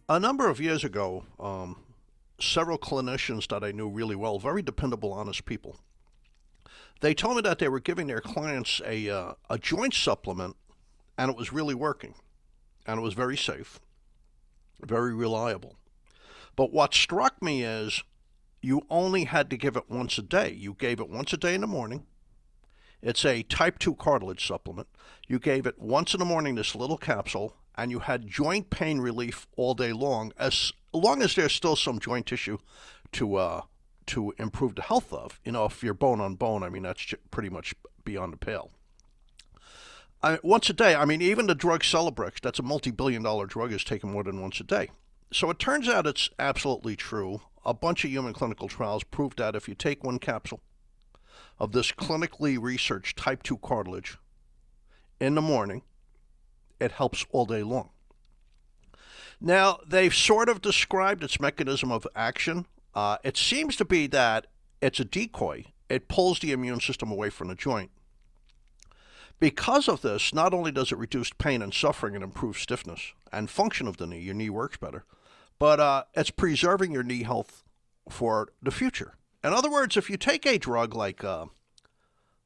A number of years ago, several clinicians that I knew really well, very dependable, honest people, they told me that they were giving their clients a joint supplement, and it was really working, and it was very safe, very reliable. But what struck me is you only had to give it once a day. You gave it once a day in the morning. It's a Type II Cartilage supplement. You gave it once in the morning, this little capsule, and you had joint pain relief all day long as there's still some joint tissue to improve the health of. If you're bone on bone, I mean that's pretty much beyond the pale. Once a day, I mean even the drug Celebrex, that's a multi-billion-dollar drug, is taken more than once a day. So it turns out it's absolutely true. A bunch of human clinical trials proved that if you take one capsule of this clinically researched Type II cartilage in the morning, it helps all day long. Now, they've sort of described its mechanism of action. It seems to be that it's a decoy. It pulls the immune system away from the joint. Because of this, not only does it reduce pain and suffering and improve stiffness and function of the knee, your knee works better, but it's preserving your knee health for the future. In other words, if you take a drug like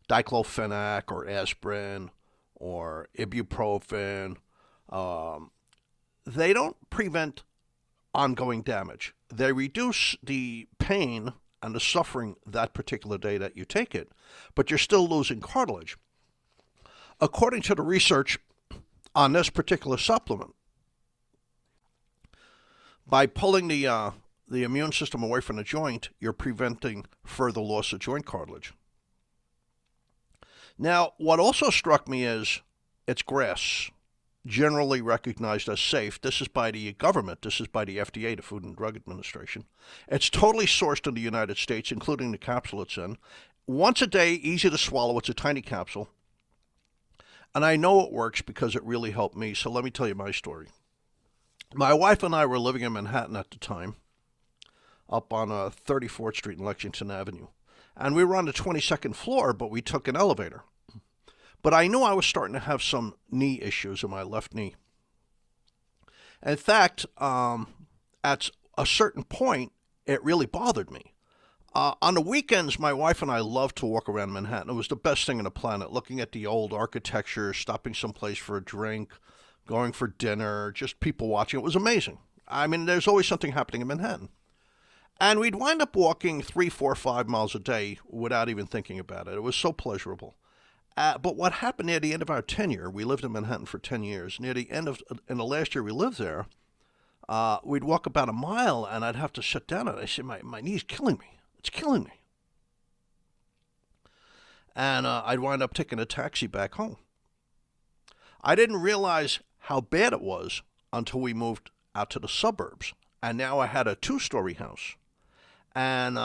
diclofenac or aspirin or ibuprofen, they don't prevent ongoing damage. They reduce the pain and the suffering that particular day that you take it, but you're still losing cartilage. According to the research on this particular supplement, by pulling the immune system away from the joint, you're preventing further loss of joint cartilage. Now, what also struck me is it's GRAS, generally recognized as safe. This is by the government. This is by the FDA, the Food and Drug Administration. It's totally sourced in the United States, including the capsule it's in. Once a day, easy to swallow. It's a tiny capsule. And I know it works because it really helped me. So let me tell you my story. My wife and I were living in Manhattan at the time, up on 34th Street and Lexington Avenue. And we were on the 22nd floor, but we took an elevator. But I knew I was starting to have some knee issues in my left knee. In fact, at a certain point, it really bothered me. On the weekends, my wife and I loved to walk around Manhattan. It was the best thing on the planet, looking at the old architecture, stopping someplace for a drink, going for dinner, just people watching. It was amazing. I mean, there's always something happening in Manhattan. And we'd wind up walking 3, 4, 5 miles a day without even thinking about it. It was so pleasurable. But what happened near the end of our tenure, we lived in Manhattan for 10 years, near the end of, in the last year we lived there, we'd walk about a mile and I'd have to sit down and I said, my knee's killing me. It's killing me. And I'd wind up taking a taxi back home. I didn't realize how bad it was until we moved out to the suburbs. And now I had a 2-story house. And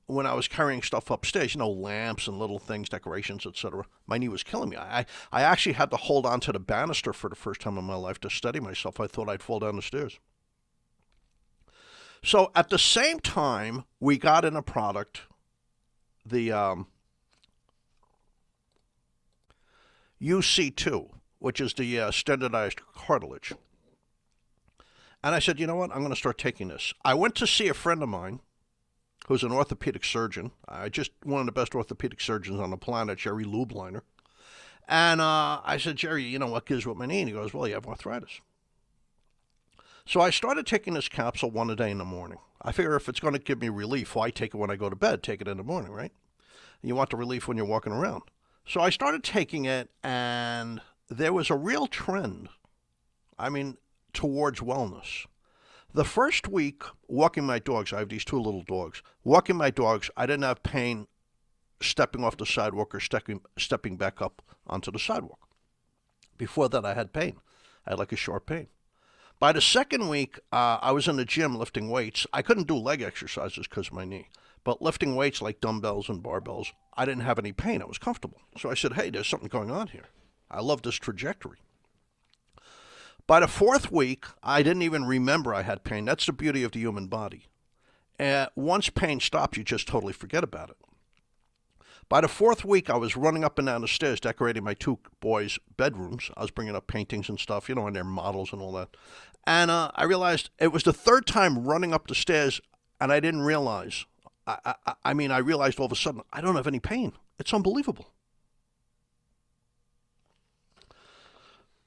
when I was carrying stuff upstairs, lamps and little things, decorations, etc., my knee was killing me. I actually had to hold on to the banister for the first time in my life to steady myself. I thought I'd fall down the stairs. So at the same time, we got in a product, the UC2, which is the standardized cartilage. And I said, you know what, I'm going to start taking this. I went to see a friend of mine who's an orthopedic surgeon. Just one of the best orthopedic surgeons on the planet, Jerry Lubliner. And I said, Jerry, you know what gives with my knee? And he goes, well, you have arthritis. So I started taking this capsule one a day in the morning. I figure if it's going to give me relief, why take it when I go to bed? Take it in the morning, right? You want the relief when you're walking around. So I started taking it, and there was a real trend, towards wellness. The first week, walking my dogs, I have these 2 little dogs. Walking my dogs, I didn't have pain stepping off the sidewalk or stepping back up onto the sidewalk. Before that, I had pain. I had like a sharp pain. By the second week, I was in the gym lifting weights. I couldn't do leg exercises because of my knee. But lifting weights like dumbbells and barbells, I didn't have any pain. I was comfortable. So I said, hey, there's something going on here. I love this trajectory. By the 4th week, I didn't even remember I had pain. That's the beauty of the human body. Once pain stops, you just totally forget about it. By the fourth week, I was running up and down the stairs decorating my two boys' bedrooms. I was bringing up paintings and stuff, and their models and all that. And I realized it was the third time running up the stairs, and I didn't realize. I realized all of a sudden, I don't have any pain. It's unbelievable.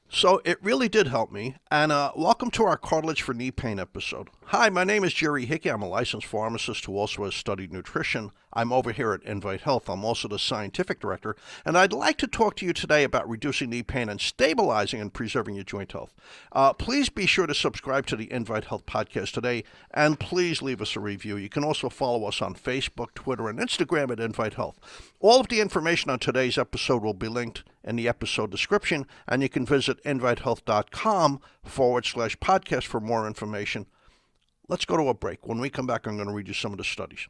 So it really did help me, and welcome to our Cartilage for Knee Pain episode. Hi, my name is Jerry Hickey. I'm a licensed pharmacist who also has studied nutrition. I'm over here at Invite Health. I'm also the scientific director, and I'd like to talk to you today about reducing knee pain and stabilizing and preserving your joint health. Please be sure to subscribe to the Invite Health podcast today, and please leave us a review. You can also follow us on Facebook, Twitter, and Instagram at Invite Health. All of the information on today's episode will be linked in the episode description, and you can visit invitehealth.com/podcast for more information. Let's go to a break. When we come back, I'm going to read you some of the studies.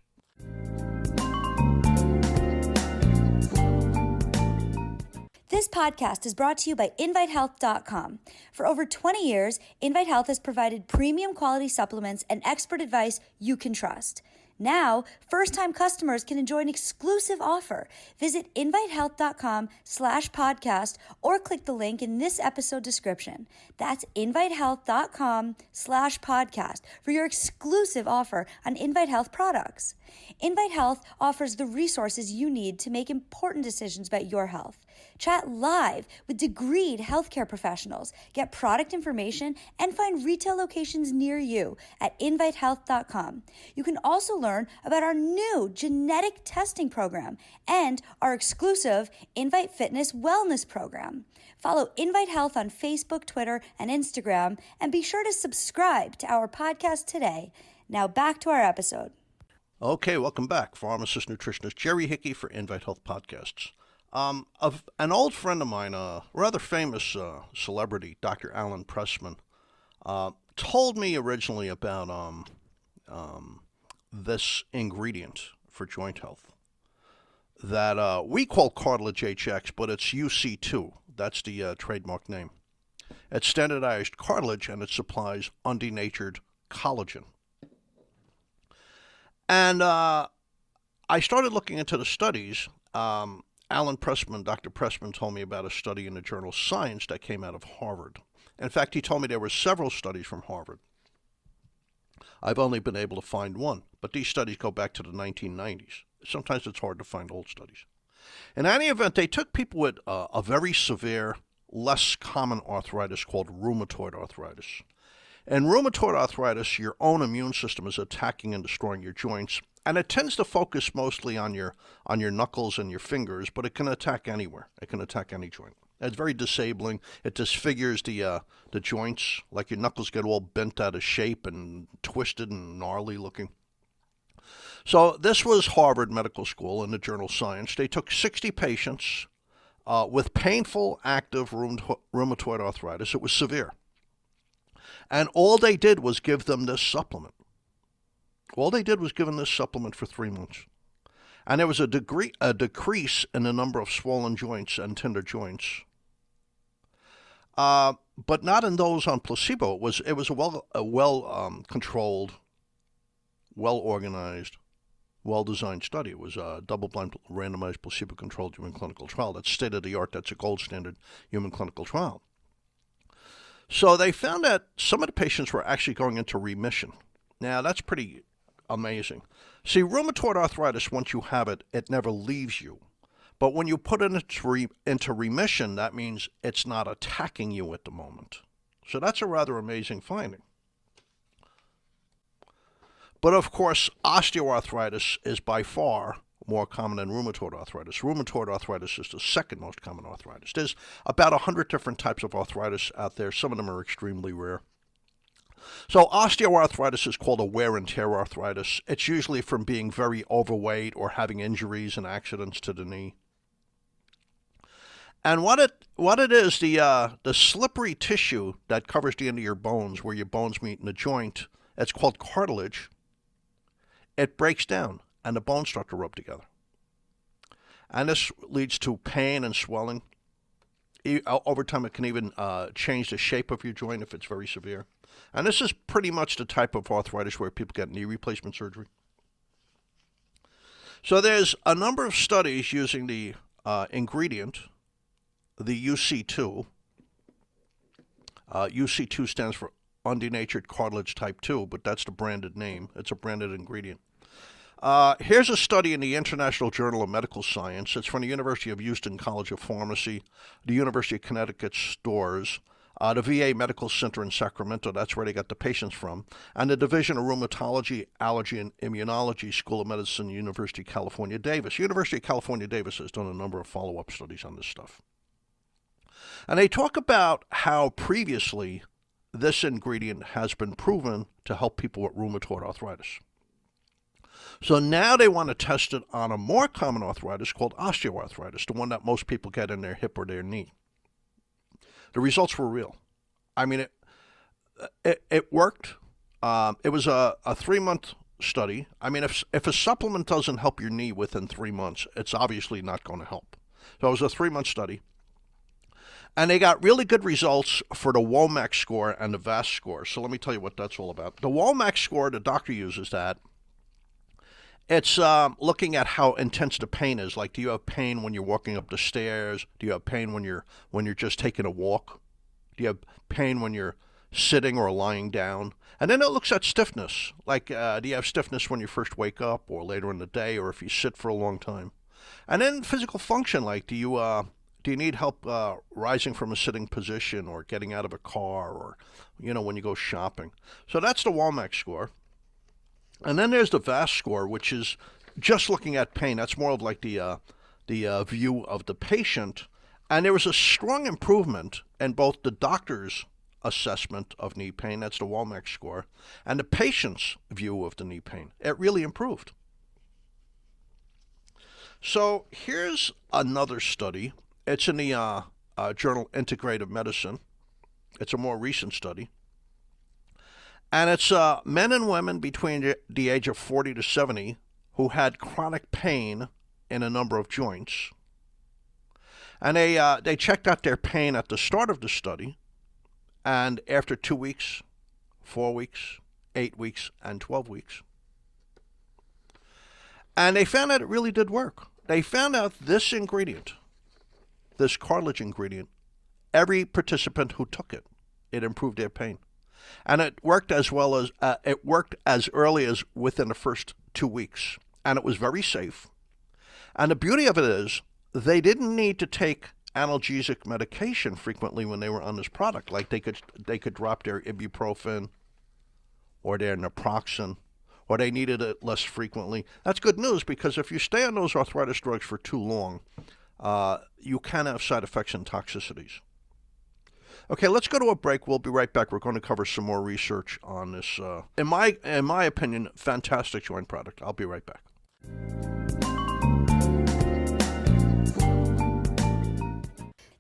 This podcast is brought to you by InviteHealth.com. For over 20 years, Invite Health has provided premium quality supplements and expert advice you can trust. Now, first-time customers can enjoy an exclusive offer. Visit invitehealth.com/podcast or click the link in this episode description. That's invitehealth.com/podcast for your exclusive offer on Invite Health products. Invite Health offers the resources you need to make important decisions about your health. Chat live with degreed healthcare professionals, get product information, and find retail locations near you at invitehealth.com. You can also learn about our new genetic testing program and our exclusive Invite Fitness Wellness program. Follow Invite Health on Facebook, Twitter, and Instagram, and be sure to subscribe to our podcast today. Now back to our episode. Okay, welcome back. Pharmacist nutritionist Jerry Hickey for Invite Health Podcasts. An old friend of mine, a rather famous celebrity, Dr. Alan Pressman, told me originally about this ingredient for joint health that we call Cartilage HX, but it's UC2. That's the trademark name. It's standardized cartilage, and it supplies undenatured collagen. And I started looking into the studies. Alan Pressman, Dr. Pressman, told me about a study in the journal Science that came out of Harvard. In fact, he told me there were several studies from Harvard. I've only been able to find one, but these studies go back to the 1990s. Sometimes it's hard to find old studies. In any event, they took people with a very severe, less common arthritis called rheumatoid arthritis. In rheumatoid arthritis, your own immune system is attacking and destroying your joints, and it tends to focus mostly on your knuckles and your fingers, but it can attack anywhere. It can attack any joint. It's very disabling. It disfigures the joints, like your knuckles get all bent out of shape and twisted and gnarly looking. So this was Harvard Medical School in the journal Science. They took 60 patients with painful active rheumatoid arthritis. It was severe. And all they did was give them this supplement. All they did was give them this supplement for 3 months. And there was a decrease in the number of swollen joints and tender joints. But not in those on placebo. It was a well controlled, well organized, well designed study. It was a double-blind, randomized, placebo-controlled human clinical trial. That's state of the art. That's a gold standard human clinical trial. So they found that some of the patients were actually going into remission. Now, that's pretty amazing. See, rheumatoid arthritis, once you have it, it never leaves you. But when you put it into remission, that means it's not attacking you at the moment. So that's a rather amazing finding. But of course, osteoarthritis is by far more common than rheumatoid arthritis. Rheumatoid arthritis is the second most common arthritis. There's about 100 different types of arthritis out there. Some of them are extremely rare. So osteoarthritis is called a wear and tear arthritis. It's usually from being very overweight or having injuries and accidents to the knee. And what it is, the slippery tissue that covers the end of your bones, where your bones meet in the joint, it's called cartilage. It breaks down, and the bones start to rub together. And this leads to pain and swelling. Over time, it can even change the shape of your joint if it's very severe. And this is pretty much the type of arthritis where people get knee replacement surgery. So there's a number of studies using the ingredient, the UC2. UC2 stands for undenatured cartilage type 2, but that's the branded name. It's a branded ingredient. Here's a study in the International Journal of Medical Science. It's from the University of Houston College of Pharmacy, the University of Connecticut Stores, the VA Medical Center in Sacramento, that's where they got the patients from, and the Division of Rheumatology, Allergy, and Immunology, School of Medicine, University of California, Davis. University of California, Davis has done a number of follow-up studies on this stuff. And they talk about how previously this ingredient has been proven to help people with rheumatoid arthritis. So now they want to test it on a more common arthritis called osteoarthritis, the one that most people get in their hip or their knee. The results were real. I mean, it worked. It was a 3-month study. I mean, if a supplement doesn't help your knee within 3 months, it's obviously not going to help. So it was a 3-month study. And they got really good results for the WOMAC score and the VAS score. So let me tell you what that's all about. The WOMAC score, the doctor uses that. It's looking at how intense the pain is. Like, do you have pain when you're walking up the stairs? Do you have pain when you're just taking a walk? Do you have pain when you're sitting or lying down? And then it looks at stiffness. Like, do you have stiffness when you first wake up or later in the day, or if you sit for a long time? And then physical function, like, do you need help rising from a sitting position or getting out of a car, or when you go shopping? So that's the WOMAC score. And then there's the VAS score, which is just looking at pain. That's more of like the view of the patient. And there was a strong improvement in both the doctor's assessment of knee pain, that's the WOMAC score, and the patient's view of the knee pain. It really improved. So here's another study. It's in the journal Integrative Medicine. It's a more recent study. And it's men and women between the age of 40 to 70 who had chronic pain in a number of joints. And they checked out their pain at the start of the study, and after 2 weeks, 4 weeks, 8 weeks, and 12 weeks. And they found out it really did work. They found out this ingredient, this cartilage ingredient, every participant who took it, it improved their pain. And it worked as early as within the first 2 weeks. And it was very safe. And the beauty of it is they didn't need to take analgesic medication frequently when they were on this product. Like they could drop their ibuprofen or their naproxen, or they needed it less frequently. That's good news, because if you stay on those arthritis drugs for too long, you can have side effects and toxicities. Okay, let's go to a break. We'll be right back. We're going to cover some more research on this, in my opinion, fantastic joint product. I'll be right back.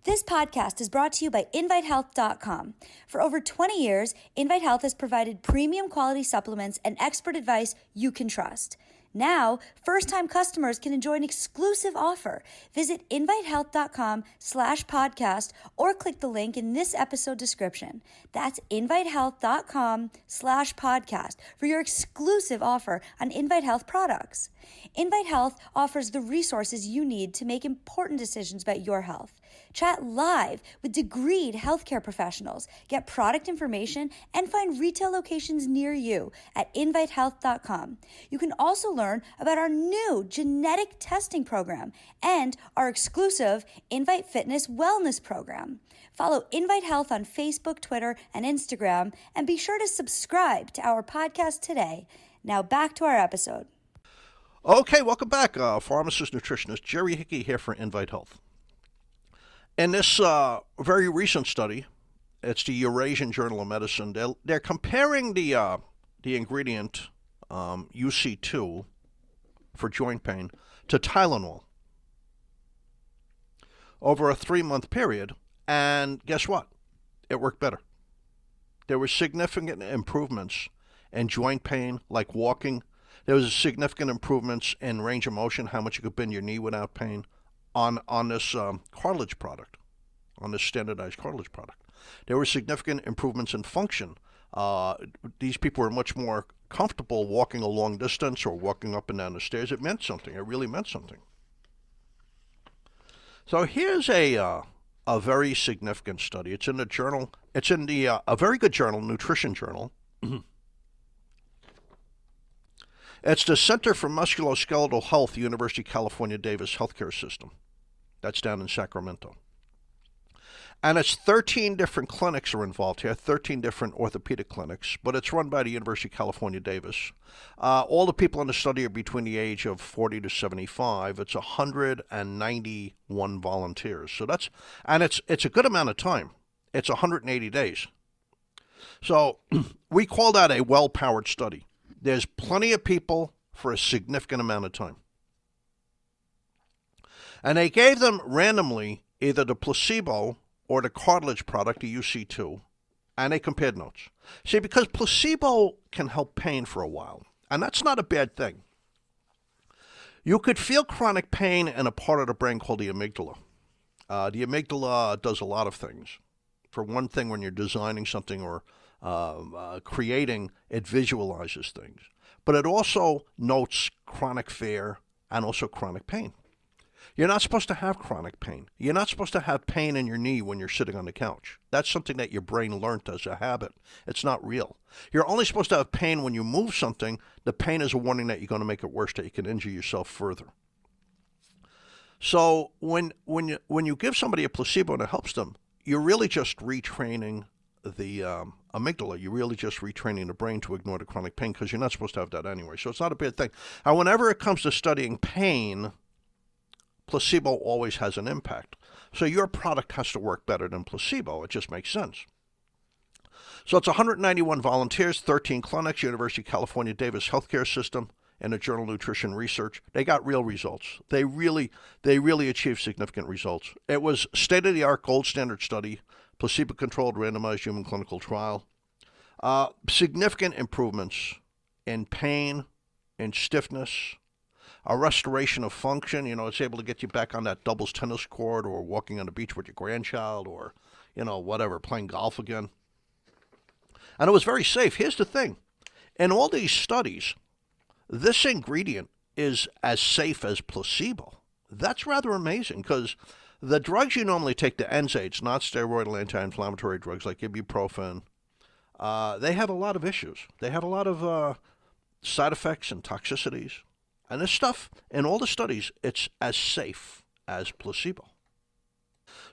This podcast is brought to you by InviteHealth.com. For over 20 years, Invite Health has provided premium quality supplements and expert advice you can trust. Now, first-time customers can enjoy an exclusive offer. Visit invitehealth.com/podcast or click the link in this episode description. That's invitehealth.com/podcast for your exclusive offer on Invite Health products. Invite Health offers the resources you need to make important decisions about your health. Chat live with degreed healthcare professionals, get product information, and find retail locations near you at invitehealth.com. You can also learn about our new genetic testing program and our exclusive Invite Fitness Wellness program. Follow Invite Health on Facebook, Twitter, and Instagram, and be sure to subscribe to our podcast today. Now back to our episode. Okay, welcome back. Pharmacist, nutritionist Jerry Hickey here for Invite Health. In this very recent study, it's the Eurasian Journal of Medicine. They're comparing the ingredient UC2 for joint pain to Tylenol over a 3-month period, and guess what? It worked better. There were significant improvements in joint pain, like walking. There was significant improvements in range of motion, how much you could bend your knee without pain, on this cartilage product, on this standardized cartilage product. There were significant improvements in function. These people were much more comfortable walking a long distance or walking up and down the stairs. It meant something. It really meant something. So here's a very significant study. It's in the journal. It's in the a very good journal, Nutrition Journal. It's the Center for Musculoskeletal Health, University of California, Davis Healthcare System. That's down in Sacramento. And it's 13 different clinics are involved here, 13 different orthopedic clinics, but it's run by the University of California, Davis. All the people in the study are between the age of 40 to 75. It's 191 volunteers. So it's a good amount of time. It's 180 days. So we call that a well-powered study. There's plenty of people for a significant amount of time. And they gave them randomly either the placebo or the cartilage product, the UC2, and they compared notes. See, because placebo can help pain for a while, and that's not a bad thing. You could feel chronic pain in a part of the brain called the amygdala. The amygdala does a lot of things. For one thing, when you're designing something or creating, it visualizes things. But it also notes chronic fear and also chronic pain. You're not supposed to have chronic pain. You're not supposed to have pain in your knee when you're sitting on the couch. That's something that your brain learned as a habit. It's not real. You're only supposed to have pain when you move something. The pain is a warning that you're going to make it worse, that you can injure yourself further. So when you give somebody a placebo and it helps them, you're really just retraining the amygdala. You're really just retraining the brain to ignore the chronic pain because you're not supposed to have that anyway. So it's not a bad thing. And whenever it comes to studying pain, placebo always has an impact. So your product has to work better than placebo. It just makes sense. So it's 191 volunteers, 13 clinics, University of California, Davis Healthcare System, and the journal Nutrition Research. They got real results. They really achieved significant results. It was state-of-the-art gold standard study, placebo-controlled randomized human clinical trial. Significant improvements in pain, in stiffness, a restoration of function. It's able to get you back on that doubles tennis court or walking on the beach with your grandchild or, whatever, playing golf again. And it was very safe. Here's the thing. In all these studies, this ingredient is as safe as placebo. That's rather amazing because the drugs you normally take, the NSAIDs, not steroidal anti-inflammatory drugs like ibuprofen, they have a lot of issues. They have a lot of side effects and toxicities. And this stuff, in all the studies, it's as safe as placebo.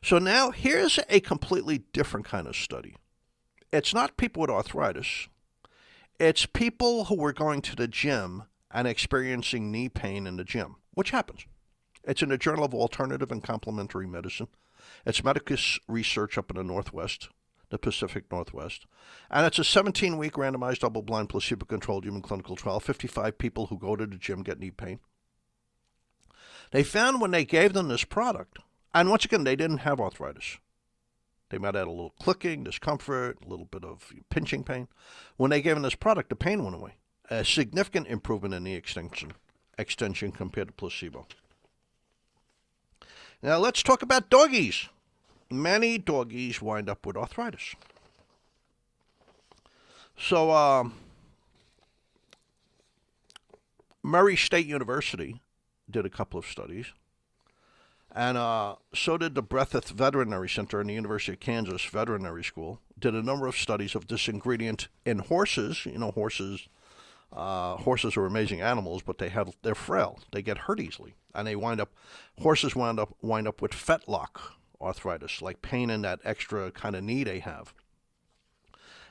So now here's a completely different kind of study. It's not people with arthritis. It's people who were going to the gym and experiencing knee pain in the gym, which happens. It's in the Journal of Alternative and Complementary Medicine. It's medical research up in the Northwest, the Pacific Northwest. And it's a 17-week randomized double-blind placebo-controlled human clinical trial. 55 people who go to the gym get knee pain. They found when they gave them this product, and once again, they didn't have arthritis. They might have had a little clicking, discomfort, a little bit of pinching pain. When they gave them this product, the pain went away. A significant improvement in the extension compared to placebo. Now let's talk about doggies. Many doggies wind up with arthritis. So Murray State University did a couple of studies. And so did the Breathitt Veterinary Center and the University of Kansas Veterinary School. Did a number of studies of this ingredient in horses. Horses are amazing animals, but they're frail. They get hurt easily, and horses wind up with fetlock arthritis, like pain in that extra kind of knee they have.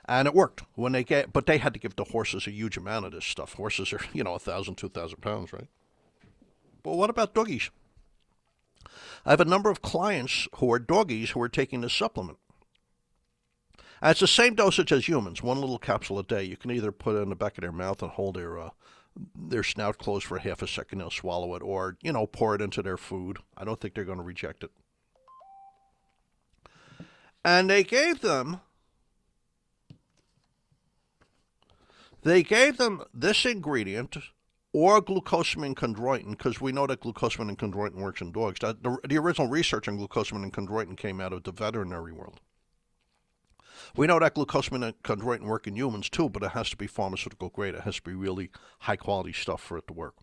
And it worked but they had to give the horses a huge amount of this stuff. Horses are 1,000, 2,000 pounds, right? But what about doggies? I have a number of clients who are doggies who are taking this supplement. And it's the same dosage as humans, one little capsule a day. You can either put it in the back of their mouth and hold their snout closed for half a second, they'll swallow it, or, pour it into their food. I don't think they're going to reject it. And they gave them this ingredient or glucosamine chondroitin, because we know that glucosamine and chondroitin works in dogs. The original research on glucosamine and chondroitin came out of the veterinary world. We know that glucosamine and chondroitin work in humans too, but it has to be pharmaceutical grade. It has to be really high quality stuff for it to work.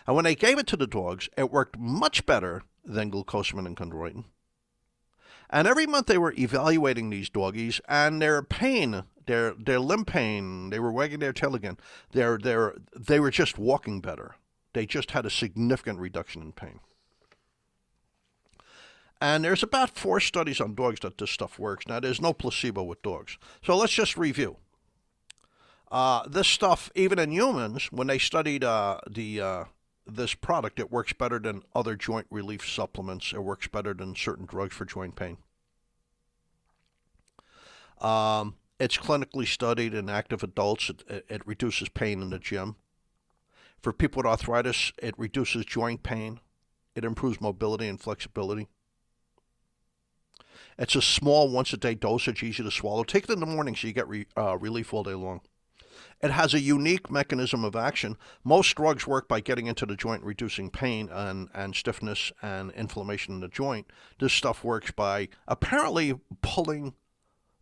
And when they gave it to the dogs, it worked much better than glucosamine and chondroitin. And every month they were evaluating these doggies, and their pain, their limb pain, they were wagging their tail again. They were just walking better. They just had a significant reduction in pain. And there's about 4 studies on dogs that this stuff works. Now, there's no placebo with dogs. So let's just review. This stuff, even in humans, when they studied this product, it works better than other joint relief supplements. It works better than certain drugs for joint pain. It's clinically studied in active adults. It reduces pain in the gym. For people with arthritis, it reduces joint pain. It improves mobility and flexibility. It's a small once-a-day dosage, easy to swallow. Take it in the morning so you get relief all day long. It has a unique mechanism of action. Most drugs work by getting into the joint, reducing pain and stiffness and inflammation in the joint. This stuff works by apparently pulling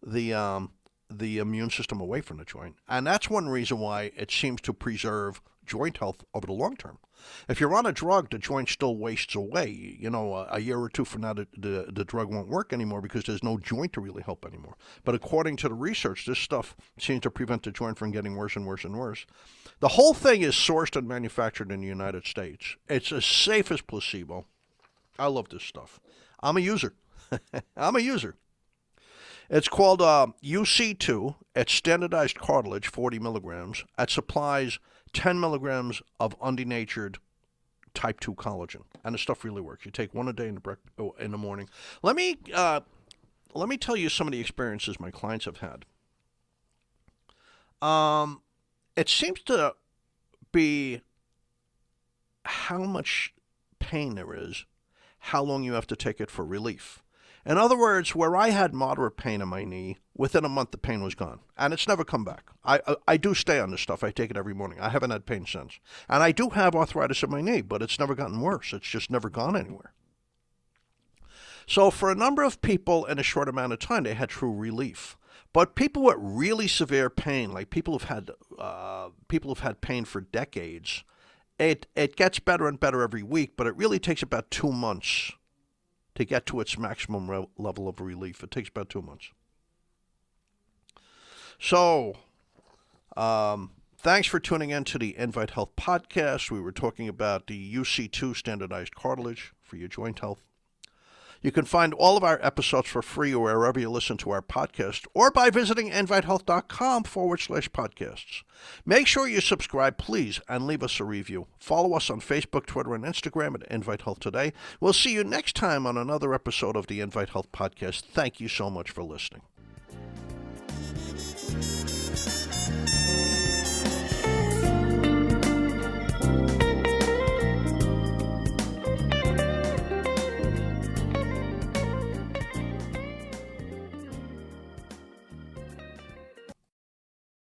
the immune system away from the joint. And that's one reason why it seems to preserve joint health over the long term. If you're on a drug, the joint still wastes away. A year or two from now, the drug won't work anymore because there's no joint to really help anymore. But according to the research, this stuff seems to prevent the joint from getting worse and worse and worse. The whole thing is sourced and manufactured in the United States. It's as safe as placebo. I love this stuff. I'm a user. I'm a user. It's called UC2. It's standardized cartilage, 40 milligrams. It supplies 10 milligrams of undenatured type II collagen, and the stuff really works. You take one a day in the morning. Let me tell you some of the experiences my clients have had. It seems to be how much pain there is, how long you have to take it for relief. In other words, where I had moderate pain in my knee, within a month the pain was gone. And it's never come back. I do stay on this stuff. I take it every morning. I haven't had pain since. And I do have arthritis in my knee, but it's never gotten worse. It's just never gone anywhere. So for a number of people in a short amount of time, they had true relief. But people with really severe pain, like people who've had pain for decades, it gets better and better every week, but it really takes about 2 months to get to its maximum level of relief. It takes about 2 months. So, thanks for tuning in to the Invite Health podcast. We were talking about the UC2 standardized cartilage for your joint health. You can find all of our episodes for free wherever you listen to our podcast or by visiting invitehealth.com/podcasts. Make sure you subscribe, please, and leave us a review. Follow us on Facebook, Twitter, and Instagram at Invite Health Today. We'll see you next time on another episode of the Invite Health podcast. Thank you so much for listening.